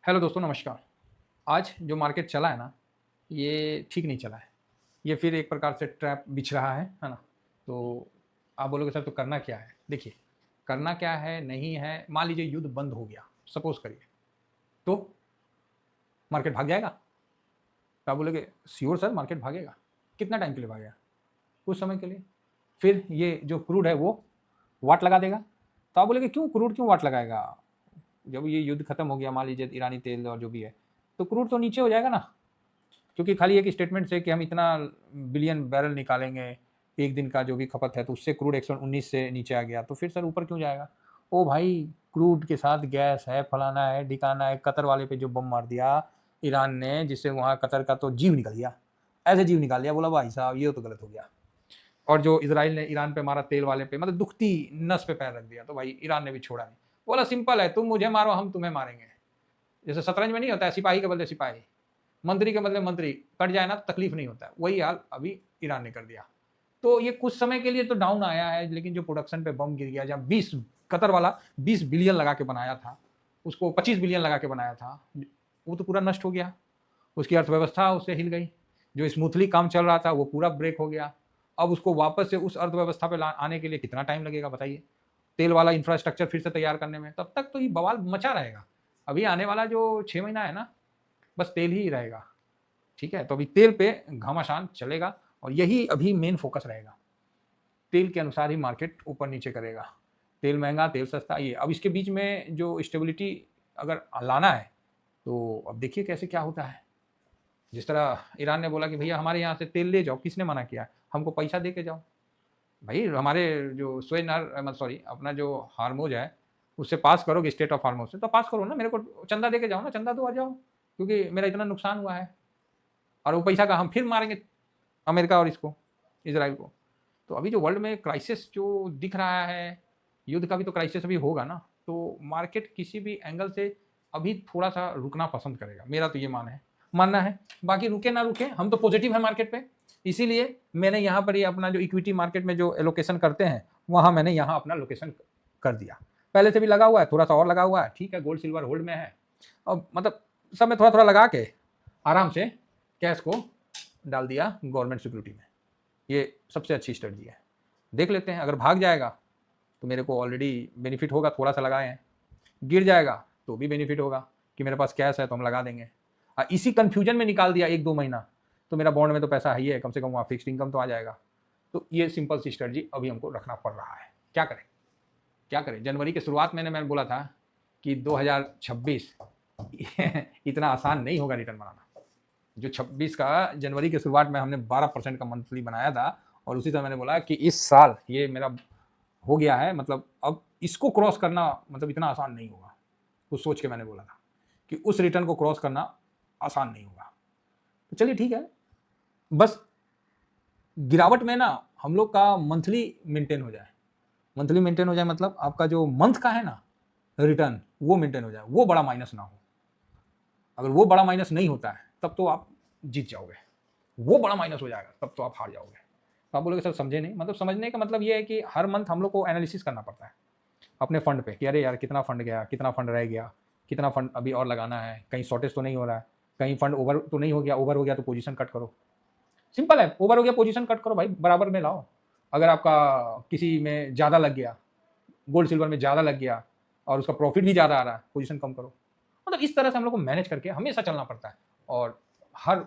Hello दोस्तों, नमस्कार। आज जो मार्केट चला है ना, ये ठीक नहीं चला है। ये फिर एक प्रकार से ट्रैप बिछ रहा है ना? तो आप बोलोगे सर तो करना क्या है? देखिए, करना क्या है, नहीं है, मान लीजिए युद्ध बंद हो गया, सपोज़ करिए, तो मार्केट भाग जाएगा? तो आप बोलोगे श्योर सर मार्केट भागेगा। कितना टाइम के लिए भागेगा? कुछ समय के लिए। फिर ये जो क्रूड है वो वाट लगा देगा। तो आप बोलोगे क्यों क्रूड क्यों वाट लगाएगा? जब ये युद्ध खत्म हो गया, मान लीजिए ईरानी तेल और जो भी है, तो क्रूड तो नीचे हो जाएगा ना? क्योंकि खाली एक स्टेटमेंट से कि हम इतना बिलियन बैरल निकालेंगे एक दिन का जो भी खपत है, तो उससे क्रूड 119 से नीचे आ गया, तो फिर सर ऊपर क्यों जाएगा? ओ भाई, क्रूड के साथ गैस है, फलाना है, ढिकाना है। कतर वाले पे जो बम मार दिया ईरान ने, जिससे वहाँ कतर का तो जीव निकल गया, ऐसे जीव निकाल दिया। बोला भाई साहब ये तो गलत हो गया। और जो इसराइल ने ईरान पे मारा तेल वाले पे, मतलब दुखती नस पे पैर रख दिया, तो भाई ईरान ने भी छोड़ा नहीं। बोला सिंपल है, तुम मुझे मारो हम तुम्हें मारेंगे। जैसे शतरंज में नहीं होता है, सिपाही के बदले सिपाही, मंत्री के बदले मंत्री, कट जाए ना तकलीफ नहीं होता है, वही हाल अभी ईरान ने कर दिया। तो ये कुछ समय के लिए तो डाउन आया है, लेकिन जो प्रोडक्शन पे बम गिर गया, जहाँ 20 कतर वाला 20 बिलियन लगा के बनाया था, उसको 25 बिलियन लगा के बनाया था, वो तो पूरा नष्ट हो गया। उसकी अर्थव्यवस्था उससे हिल गई। जो स्मूथली काम चल रहा था वो पूरा ब्रेक हो गया। अब उसको वापस से उस अर्थव्यवस्था पे आने के लिए कितना टाइम लगेगा बताइए? तेल वाला इंफ्रास्ट्रक्चर फिर से तैयार करने में, तब तक तो ये बवाल मचा रहेगा। अभी आने वाला जो 6 महीना है ना, बस तेल ही रहेगा। ठीक है, तो अभी तेल पे घमासान चलेगा और यही अभी मेन फोकस रहेगा। तेल के अनुसार ही मार्केट ऊपर नीचे करेगा। तेल महंगा, तेल सस्ता, ये अब इसके बीच में जो स्टेबिलिटी अगर लाना है, तो अब देखिए कैसे क्या होता है। जिस तरह ईरान ने बोला कि भैया हमारे यहाँ से तेल ले जाओ, किसने मना किया? हमको पैसा दे के जाओ। भाई हमारे जो स्वेज नहर, सॉरी, अपना जो हार्मोज है, उससे पास करोगे, स्टेट ऑफ हार्मोज से, तो पास करो ना, मेरे को चंदा दे के जाओ ना, चंदा दो आ जाओ, क्योंकि मेरा इतना नुकसान हुआ है। और वो पैसा का हम फिर मारेंगे अमेरिका और इसको, इसराइल को। तो अभी जो वर्ल्ड में क्राइसिस जो दिख रहा है, युद्ध का भी तो क्राइसिस अभी होगा ना, तो मार्केट किसी भी एंगल से अभी थोड़ा सा रुकना पसंद करेगा, मेरा तो ये मानना है। बाकी रुके ना रुके, हम तो पॉजिटिव है मार्केट पे। इसीलिए मैंने यहाँ पर ये अपना जो इक्विटी मार्केट में जो एलोकेशन करते हैं, वहाँ मैंने यहाँ अपना लोकेशन कर दिया। पहले से भी लगा हुआ है, थोड़ा सा और लगा हुआ है, ठीक है, गोल्ड सिल्वर होल्ड में है। अब मतलब सब में थोड़ा थोड़ा लगा के आराम से कैश को डाल दिया गवर्नमेंट सिक्योरिटी में। ये सबसे अच्छी स्ट्रेटजी है। देख लेते हैं, अगर भाग जाएगा तो मेरे को ऑलरेडी बेनिफिट होगा, थोड़ा सा लगाए हैं। गिर जाएगा तो भी बेनिफिट होगा कि मेरे पास कैश है तो हम लगा देंगे। इसी कंफ्यूजन में निकाल दिया 1-2 महीना, तो मेरा बॉन्ड में तो पैसा है ही है, कम से कम वहाँ फिक्स्ड इनकम तो आ जाएगा। तो ये सिंपल सी स्ट्रेटजी अभी हमको रखना पड़ रहा है। क्या करें क्या करें? जनवरी के शुरुआत में मैंने बोला था कि 2026 इतना आसान नहीं होगा रिटर्न बनाना। जो 26 का जनवरी के शुरुआत में हमने 12% का मंथली बनाया था, और उसी तरह मैंने बोला कि इस साल ये मेरा हो गया है, मतलब अब इसको क्रॉस करना मतलब इतना आसान नहीं होगा। कुछ सोच के मैंने बोला था कि उस रिटर्न को क्रॉस करना आसान नहीं होगा। तो चलिए ठीक है, बस गिरावट में ना हम लोग का मंथली मेंटेन हो जाए। मंथली मेंटेन हो जाए मतलब आपका जो मंथ का है ना रिटर्न, वो मेंटेन हो जाए, वो बड़ा माइनस ना हो। अगर वो बड़ा माइनस नहीं होता है तब तो आप जीत जाओगे, वो बड़ा माइनस हो जाएगा तब तो आप हार जाओगे। तो आप बोलोगे सर समझे नहीं, मतलब समझने का मतलब ये है कि हर मंथ हम लोग को एनालिसिस करना पड़ता है अपने फंड पे कि अरे यार कितना फंड गया, कितना फंड रह गया, कितना फंड अभी और लगाना है, कहीं शॉर्टेज तो नहीं हो रहा है, कहीं फंड ओवर तो नहीं हो गया, ओवर हो गया तो पोजीशन कट करो। सिंपल है, ओवर हो गया पोजीशन कट करो भाई, बराबर में लाओ। अगर आपका किसी में ज़्यादा लग गया, गोल्ड सिल्वर में ज़्यादा लग गया और उसका प्रॉफिट भी ज़्यादा आ रहा है, पोजीशन कम करो। मतलब इस तरह से हम लोग को मैनेज करके हमेशा चलना पड़ता है। और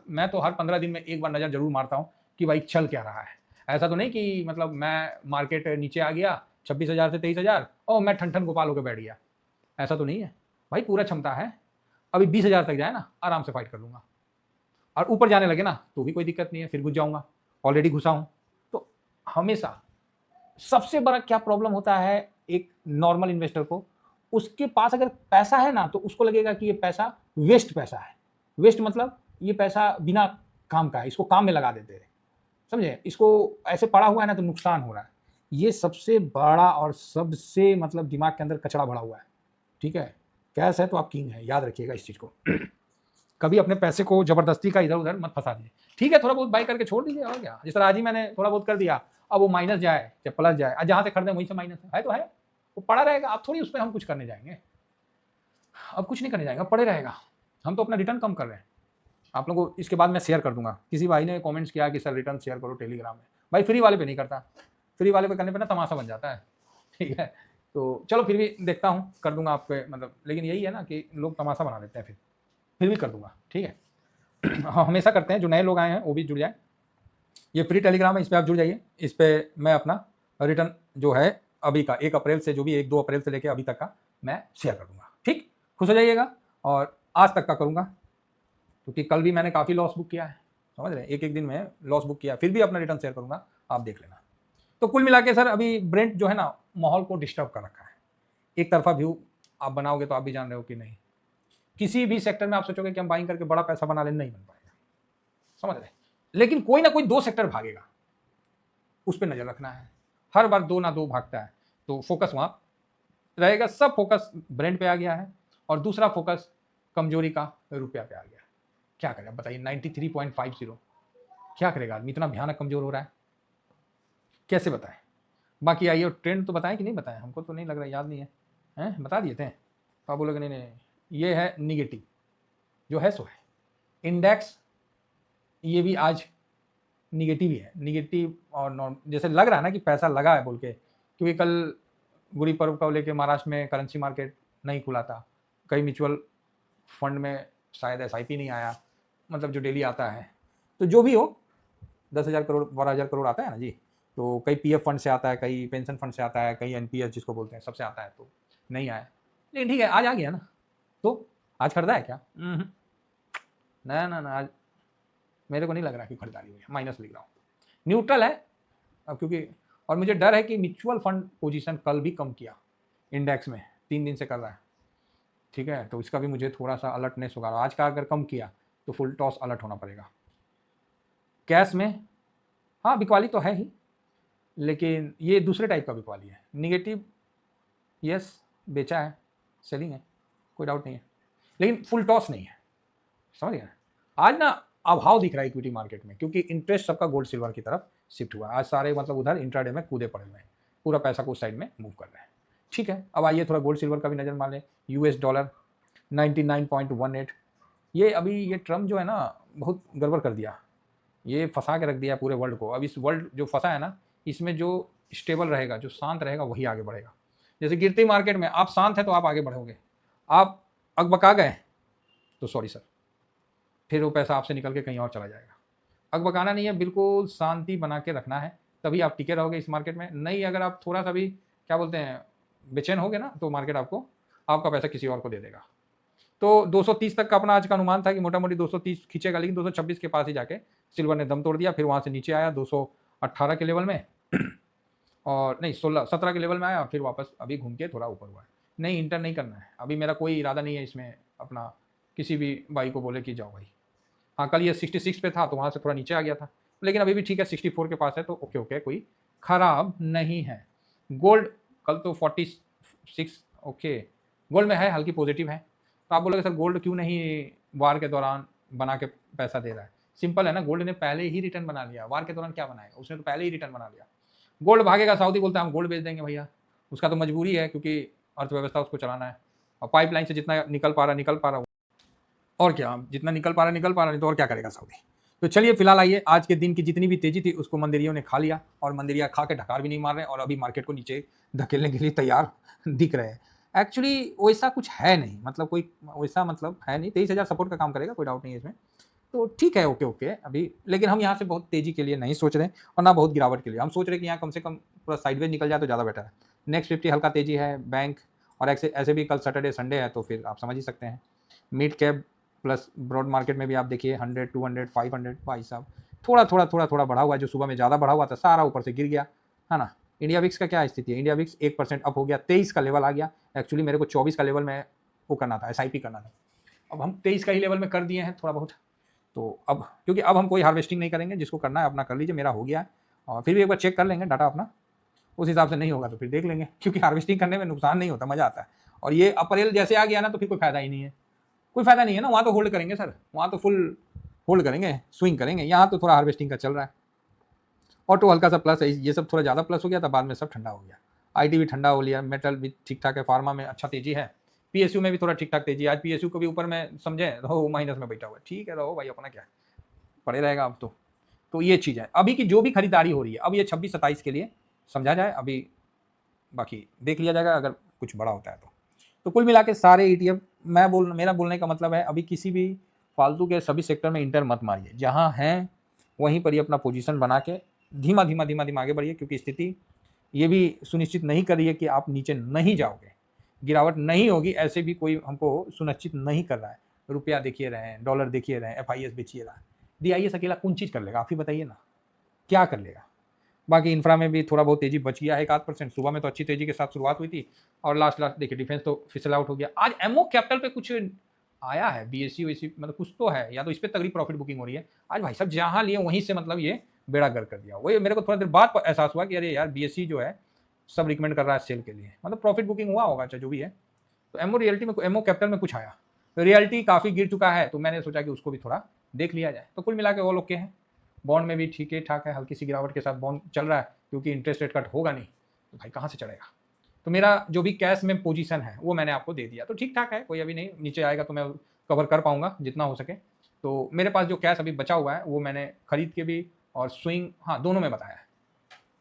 मैं तो हर 15 दिन में एक बार नज़र जरूर मारता हूँ कि भाई चल क्या रहा है। ऐसा तो नहीं कि मतलब मैं मार्केट नीचे आ गया 26,000 से 23,000 और मैं ठन ठन गोपाल होकर बैठ गया, ऐसा तो नहीं है भाई। पूरा क्षमता है, अभी 20,000 तक जाए ना आराम से फाइट कर लूँगा, और ऊपर जाने लगे ना तो भी कोई दिक्कत नहीं है, फिर घुस जाऊँगा, ऑलरेडी घुसा हूँ। तो हमेशा सबसे बड़ा क्या प्रॉब्लम होता है एक नॉर्मल इन्वेस्टर को, उसके पास अगर पैसा है ना तो उसको लगेगा कि ये पैसा वेस्ट पैसा है। वेस्ट मतलब ये पैसा बिना काम का है, इसको काम में लगा देते हैं, समझे? इसको ऐसे पड़ा हुआ है ना तो नुकसान हो रहा है। ये सबसे बड़ा और सबसे मतलब दिमाग के अंदर कचरा भरा हुआ है। ठीक है, कैश है तो आप किंग है, याद रखिएगा इस चीज़ को। कभी अपने पैसे को जबरदस्ती का इधर उधर मत फंसा दीजिए। ठीक है, थोड़ा बहुत बाई करके छोड़ दीजिए, और क्या। जिस तरह आज ही मैंने थोड़ा बहुत कर दिया, अब वो माइनस जाए चाहे प्लस जाए, जहाँ से खरीदें वहीं से माइनस है तो है, वो पड़ा रहेगा, आप थोड़ी उस पर हम कुछ करने जाएंगे। अब कुछ नहीं करने जाएगा, पड़े रहेगा। हम तो अपना रिटर्न कम कर रहे हैं। आप लोगों को इसके बाद मैं शेयर कर दूंगा। किसी भाई ने कमेंट्स किया कि सर रिटर्न शेयर करो टेलीग्राम में। भाई फ्री वाले पे नहीं करता, फ्री वाले पे करने पे ना तमाशा बन जाता है, ठीक है। तो चलो फिर भी देखता हूँ, कर दूंगा आपके मतलब, लेकिन यही है ना कि लोग तमाशा बना देते हैं, फिर भी कर दूंगा, ठीक है। हाँ, हमेशा करते हैं। जो नए लोग आए हैं वो भी जुड़ जाए। ये फ्री टेलीग्राम है, इस पर आप जुड़ जाइए। इस पर मैं अपना रिटर्न जो है अभी का 1 अप्रैल से, जो भी 1-2 अप्रैल से लेकर अभी तक का मैं शेयर कर दूंगा, ठीक। खुश हो जाइएगा। और आज तक का करूंगा, क्योंकि कल भी मैंने काफ़ी लॉस बुक किया है, समझ रहे हैं। एक दिन में लॉस बुक किया, फिर भी अपना रिटर्न शेयर करूंगा, आप देख लेना। तो कुल मिला के सर अभी ब्रेंट जो है ना माहौल को डिस्टर्ब कर रखा है। एक तरफा व्यू आप बनाओगे तो आप भी जान रहे हो कि नहीं, किसी भी सेक्टर में आप सोचोगे कि हम बाइंग करके बड़ा पैसा बना लें, नहीं बन पाएगा, समझ रहे। लेकिन कोई ना कोई 2 सेक्टर भागेगा, उस पर नजर रखना है। हर बार 2 ना 2 भागता है, तो फोकस वहां रहेगा। सब फोकस ब्रेंड पे आ गया है, और दूसरा फोकस कमजोरी का रुपया पे आ गया। क्या करें बताइए, 93.50 क्या करेगा आदमी, इतना भयानक कमजोर हो रहा है, कैसे बताएं। बाकी आइए ट्रेंड तो बताएं कि नहीं बताएं, हमको तो नहीं लग रहा, याद नहीं है, हैं बता दिए थे तो आप बोलोगे नहीं नहीं। ये है निगेटिव, जो है सो है। इंडेक्स ये भी आज निगेटिव ही है, निगेटिव और नॉन, जैसे लग रहा है ना कि पैसा लगा है बोल के, क्योंकि कल गुड़ी पर्व को लेके महाराष्ट्र में करेंसी मार्केट नहीं खुला था। कई म्यूचुअल फंड में शायद SIP नहीं आया, मतलब जो डेली आता है। तो जो भी हो, 10,000 करोड़ 12,000 करोड़ आता है ना जी, तो कई PF फंड से आता है, कई पेंशन फंड से आता है, कई NPS जिसको बोलते हैं, सबसे आता है, तो नहीं आया। लेकिन ठीक है, आज आ गया ना, तो आज खरीदा है क्या? ना ना ना, आज मेरे को नहीं लग रहा कि खरीदारी हुई है, माइनस लिख रहा हूँ, न्यूट्रल है अब। क्योंकि और मुझे डर है कि म्यूचुअल फंड पोजीशन कल भी कम किया इंडेक्स में, 3 दिन से कर रहा है, ठीक है। तो इसका भी मुझे थोड़ा सा अलर्टनेस होगा। आज का अगर कम किया तो फुल टॉस अलर्ट होना पड़ेगा। कैश में हाँ बिकवाली तो है ही, लेकिन ये दूसरे टाइप का बिकवाली है। निगेटिव यस, बेचा है, सेलिंग है, कोई डाउट नहीं है, लेकिन फुल टॉस नहीं है, समझ गए। आज ना अभाव दिख रहा है इक्विटी मार्केट में, क्योंकि इंटरेस्ट सबका गोल्ड सिल्वर की तरफ शिफ्ट हुआ। आज सारे मतलब उधर इंट्राडे में कूदे पड़े हुए हैं, पूरा पैसा को उस साइड में मूव कर रहे हैं, ठीक है। अब आइए थोड़ा गोल्ड सिल्वर का भी नजर मार लें। US dollar 99.18। ये अभी ये ट्रम्प जो है ना बहुत गड़बड़ कर दिया, ये फंसा के रख दिया पूरे वर्ल्ड को। अब इस वर्ल्ड जो फंसा है ना, इसमें जो स्टेबल रहेगा, जो शांत रहेगा, वही आगे बढ़ेगा। जैसे गिरती मार्केट में आप शांत है तो आप आगे बढ़ोगे, आप अकबका गए तो सॉरी सर, फिर वो पैसा आपसे निकल के कहीं और चला जाएगा। अकबकाना नहीं है, बिल्कुल शांति बना के रखना है, तभी आप टिके रहोगे इस मार्केट में। नहीं, अगर आप थोड़ा सा भी क्या बोलते हैं बेचैन होगे ना, तो मार्केट आपको आपका पैसा किसी और को दे देगा। तो 230 तक का अपना आज का अनुमान था कि मोटा मोटी 230 खींचेगा, लेकिन 226 के पास ही जाके सिल्वर ने दम तोड़ दिया। फिर वहाँ से नीचे आया 218 के लेवल में और नहीं 17 के लेवल में आया, फिर वापस अभी घूम के थोड़ा ऊपर हुआ है। नहीं, इंटर नहीं करना है अभी, मेरा कोई इरादा नहीं है इसमें अपना किसी भी भाई को बोले कि जाओ भाई। हाँ, कल ये 66 पे था तो वहाँ से थोड़ा नीचे आ गया था, लेकिन अभी भी ठीक है, 64 के पास है, तो ओके ओके, कोई खराब नहीं है। गोल्ड कल तो 46, ओके, गोल्ड में है, हल्की पॉजिटिव है। तो आप बोलोगे सर गोल्ड क्यों नहीं वार के दौरान बना के पैसा दे रहा है? सिंपल है ना, गोल्ड ने पहले ही रिटर्न बना लिया। वार के दौरान क्या बनाएगा, उसने तो पहले ही रिटर्न बना लिया। गोल्ड भागेगा, सऊदी बोलता है हम गोल्ड बेच देंगे भैया, उसका तो मजबूरी है, क्योंकि अर्थव्यवस्था उसको चलाना है, और पाइपलाइन से जितना निकल पा रहा और क्या, जितना निकल पा रहा नहीं तो और क्या करेगा सऊदी। तो चलिए फिलहाल आइए, आज के दिन की जितनी भी तेजी थी उसको मंदिरियों ने खा लिया, और मंदिरिया खा के ढकार भी नहीं मार रहे, और अभी मार्केट को नीचे धकेलने के लिए तैयार दिख रहे हैं। एक्चुअली वैसा कुछ है नहीं, मतलब कोई वैसा मतलब है नहीं। 23,000 सपोर्ट का काम करेगा, कोई डाउट नहीं है इसमें, तो ठीक है, ओके ओके अभी। लेकिन हम यहाँ से बहुत तेजी के लिए नहीं सोच रहे, और ना बहुत गिरावट के लिए। हम सोच रहे कि यहाँ कम से कम पूरा साइडवेज निकल जाए तो ज़्यादा बेटर है। नेक्स्ट 50 हल्का तेजी है बैंक, और ऐसे भी कल सैटरडे संडे है, तो फिर आप समझ ही सकते हैं। Mid cap plus broad market में भी आप देखिए 100, 200, 500, भाई साहब थोड़ा बढ़ा हुआ है। जो सुबह में ज़्यादा बढ़ा हुआ था सारा ऊपर से गिर गया, है ना। इंडिया विक्स का क्या स्थिति है? इंडिया विक्स 1% अप हो गया, 23 का लेवल आ गया। एक्चुअली मेरे को 24 का लेवल में वो करना था, SIP करना था, अब हम 23 का ही लेवल में कर दिए हैं थोड़ा बहुत। तो अब क्योंकि अब हम कोई हार्वेस्टिंग नहीं करेंगे, जिसको करना है अपना कर लीजिए, मेरा हो गया है। और फिर भी एक बार चेक कर लेंगे डाटा अपना, उस हिसाब से नहीं होगा तो फिर देख लेंगे, क्योंकि हार्वेस्टिंग करने में नुकसान नहीं होता, मज़ा आता है। और ये अप्रैल जैसे आ गया ना, तो फिर कोई फायदा ही नहीं है, कोई फायदा नहीं है ना। वहाँ तो होल्ड करेंगे सर, वहाँ तो फुल होल्ड करेंगे, स्विंग करेंगे। यहाँ तो थोड़ा हार्वेस्टिंग का चल रहा है। ऑटो हल्का सा प्लस है, ये सब थोड़ा ज़्यादा प्लस हो गया था, बाद में सब ठंडा हो गया। IT भी ठंडा हो लिया, मेटल भी ठीक ठाक है, फार्मा में अच्छा तेजी है, पीएसयू में भी थोड़ा ठीक ठाक तेजी। आज पीएसयू को भी ऊपर में समझे तो माइनस में बैठा हुआ है। ठीक है, रहो भाई, अपना क्या पड़े रहेगा अब तो ये चीज़ है। अभी की जो भी खरीदारी हो रही है अब ये 26-27 के लिए समझा जाए, अभी बाकी देख लिया जाएगा अगर कुछ बड़ा होता है तो कुल मिला के सारे ईटीएफ मेरा बोलने का मतलब है अभी किसी भी फालतू के सभी सेक्टर में इंटर मत मारिए, जहाँ हैं वहीं पर ही अपना पोजीशन बना के धीमा धीमा आगे बढ़िए, क्योंकि स्थिति ये भी सुनिश्चित नहीं कर रही है कि आप नीचे नहीं जाओगे, गिरावट नहीं होगी, ऐसे भी कोई हमको सुनिश्चित नहीं कर रहा है। रुपया देखिए रहे हैं, डॉलर देखिए रहे हैं, FIS बेचिए रहा है, DIS अकेला कौन चीज़ कर लेगा, आप ही बताइए ना, क्या कर लेगा। बाकी इंफ्रा में भी थोड़ा बहुत तेजी बच गया है, 1-8%। सुबह में तो अच्छी तेजी के साथ शुरुआत हुई थी और लास्ट देखिए डिफेंस तो फिसल आउट हो गया। आज एमओ कैपिटल पे कुछ आया है, BSE वैसी मतलब कुछ तो है, या तो इस पर तगड़ी प्रॉफिट बुकिंग हो रही है। आज भाई साहब जहाँ लिए वहीं से मतलब ये बेड़ा गर्क कर दिया। वही मेरे को थोड़ा देर बाद एहसास हुआ कि अरे यार BSE जो है सब रिकमेंड कर रहा है सेल के लिए, मतलब प्रॉफिट बुकिंग हुआ होगा चाहे जो भी है। तो एमओ रियलिटी में एमओ कैपिटल में कुछ आया, तो रियलिटी काफ़ी गिर चुका है, तो मैंने सोचा कि उसको भी थोड़ा देख लिया जाए। तो कुल मिला के वो लोग के हैं। बॉन्ड में भी ठीक ही ठाक है, हल्की सी गिरावट के साथ बॉन्ड चल रहा है, क्योंकि इंटरेस्ट रेट कट होगा नहीं तो भाई कहाँ से चढ़ेगा। तो मेरा जो भी कैश में पोजीशन है वो मैंने आपको दे दिया, तो ठीक ठाक है, कोई अभी नहीं नीचे आएगा तो मैं कवर कर पाऊंगा जितना हो सके। तो मेरे पास जो कैश अभी बचा हुआ है वो मैंने खरीद के भी और स्विंग, हाँ दोनों में बताया है,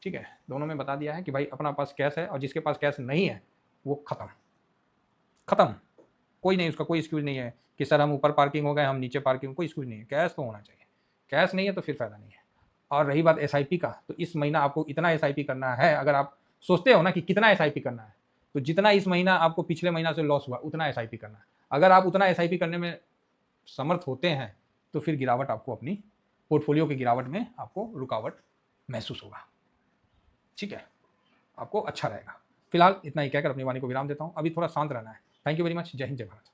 ठीक है, दोनों में बता दिया है कि भाई अपना पास कैश है, और जिसके पास कैश नहीं है वो खत्म, कोई नहीं, उसका कोई एक्सक्यूज नहीं है कि सर हम ऊपर पार्किंग हो गए हम नीचे पार्किंग, कोई एक्सक्यूज नहीं है, कैश तो होना चाहिए। कैश नहीं है तो फिर फायदा नहीं है। और रही बात SIP का, तो इस महीना आपको इतना SIP करना है। अगर आप सोचते हो ना कि कितना SIP करना है, तो जितना इस महीना आपको पिछले महीना से लॉस हुआ उतना SIP करना है। अगर आप उतना SIP करने में समर्थ होते हैं तो फिर गिरावट आपको अपनी पोर्टफोलियो की गिरावट में आपको रुकावट महसूस होगा, ठीक है, आपको अच्छा रहेगा। फिलहाल इतना ही कहकर अपनी वाणी को विराम देता हूँ, अभी थोड़ा शांत रहना है। थैंक यू वेरी मच, जय हिंद जय भारत।